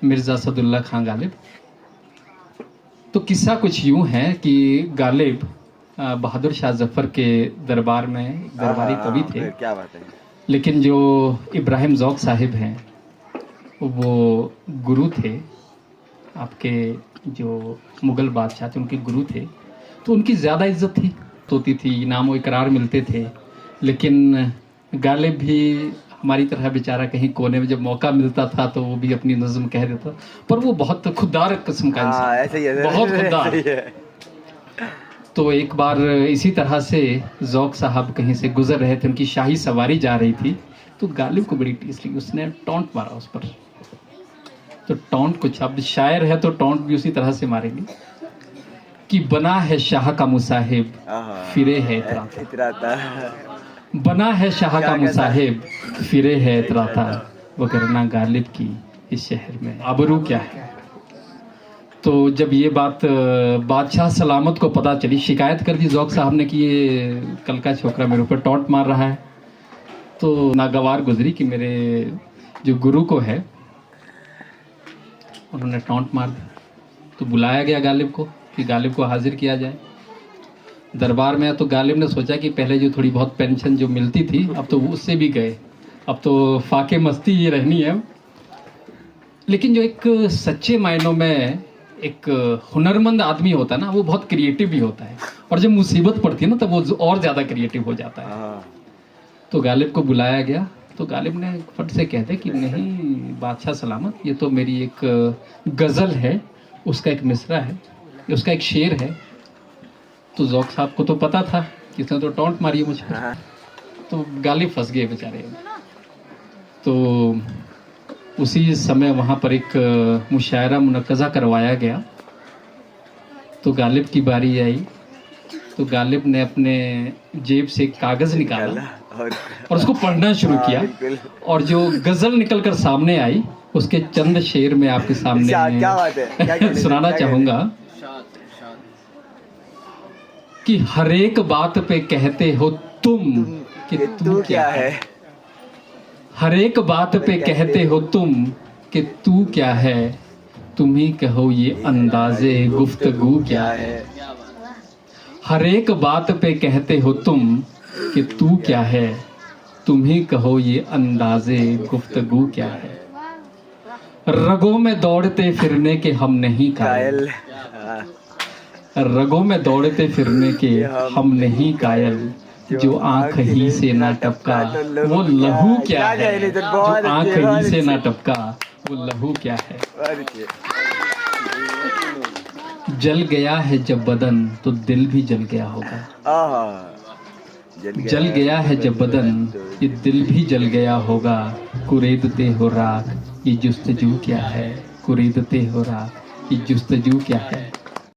मिर्ज़ा असदुल्ला खां गालिब। तो किस्सा कुछ यूँ है कि गालिब बहादुर शाह जफ़र के दरबार में एक दरबारी कवि थे। क्या बात है। लेकिन जो इब्राहिम ज़ौक़ साहिब हैं वो गुरु थे, आपके जो मुग़ल बादशाह थे उनके गुरु थे, तो उनकी ज़्यादा इज़्ज़त होती थी, इनाम व इकरार मिलते थे। लेकिन गालिब भी हमारी तरह बेचारा कहीं कोने में जब मौका मिलता था तो वो भी अपनी नज़्म कह देता, पर वो बहुत खुददार किस्म का इंसान था, ऐसे ही है, बहुत खुददार। तो एक बार इसी तरह से ज़ौक़ साहब कहीं से गुजर रहे थे, उनकी शाही सवारी जा रही थी, तो गालिब को बड़ी टीस लगी, उसने टॉन्ट मारा उस पर। तो टॉन्ट कुछ, अब शायर है तो टॉन्ट भी उसी तरह से मारेंगे कि बना है शाह का मुसाहिब फिरे है इतराता, बना है शाह का मुसाहिब फिरे है इतराता, वगरना गालिब की इस शहर में आबरू क्या है। तो जब ये बात बादशाह सलामत को पता चली, शिकायत कर दी ज़ौक़ साहब ने कि ये कल का छोकरा मेरे ऊपर टॉन्ट मार रहा है। तो नागवार गुजरी कि मेरे जो गुरु को है उन्होंने टॉन्ट मार दी। तो बुलाया गया गालिब को कि गालिब को हाजिर किया जाए दरबार में। तो गालिब ने सोचा कि पहले जो थोड़ी बहुत पेंशन जो मिलती थी अब तो उससे भी गए, अब तो फाके मस्ती ये रहनी है। लेकिन जो एक सच्चे मायनों में एक हुनरमंद आदमी होता है ना, वो बहुत क्रिएटिव भी होता है, और जब मुसीबत पड़ती है ना तब वो और ज़्यादा क्रिएटिव हो जाता है। तो गालिब को बुलाया गया, तो गालिब ने फट से कहते कि नहीं बादशाह सलामत, ये तो मेरी एक गज़ल है, उसका एक मिसरा है, उसका एक शेर है। तो ज़ौक़ साहब को तो पता था कि इसने तो टॉन्ट मारी है मुझे, तो गालिब फंस गए बेचारे। तो उसी समय वहाँ पर एक मुशायरा मुनक्कज़ा करवाया गया। तो गालिब की बारी आई, तो गालिब ने अपने जेब से एक कागज़ निकाला और उसको पढ़ना शुरू किया, और जो गज़ल निकल कर सामने आई उसके चंद शेर में आपके सामने सुनाना चाहूँगा कि हर एक बात पे कहते हो तुम कि तू क्या है, हर एक बात पे कहते हो तुम कि तू क्या है, तुम ही कहो ये अंदाज़े गुफ्तगू क्या है। हर एक बात पे कहते हो तुम कि तू क्या है, तुम ही कहो ये अंदाज़े गुफ्तगू क्या है। रगों में दौड़ते फिरने के हम नहीं कायल, रगों में दौड़ते फिरने के हम नहीं कायल, जो आंख ही से ना टपका वो लहू क्या है, जो आंख ही से ना टपका वो लहू क्या है। जल गया है जब बदन तो दिल भी जल गया होगा, जल गया है जब बदन ये दिल भी जल गया होगा। कुरेदते हो राख ये जुस्तजू क्या है, कुरेदते हो राख ये जुस्तजू क्या है।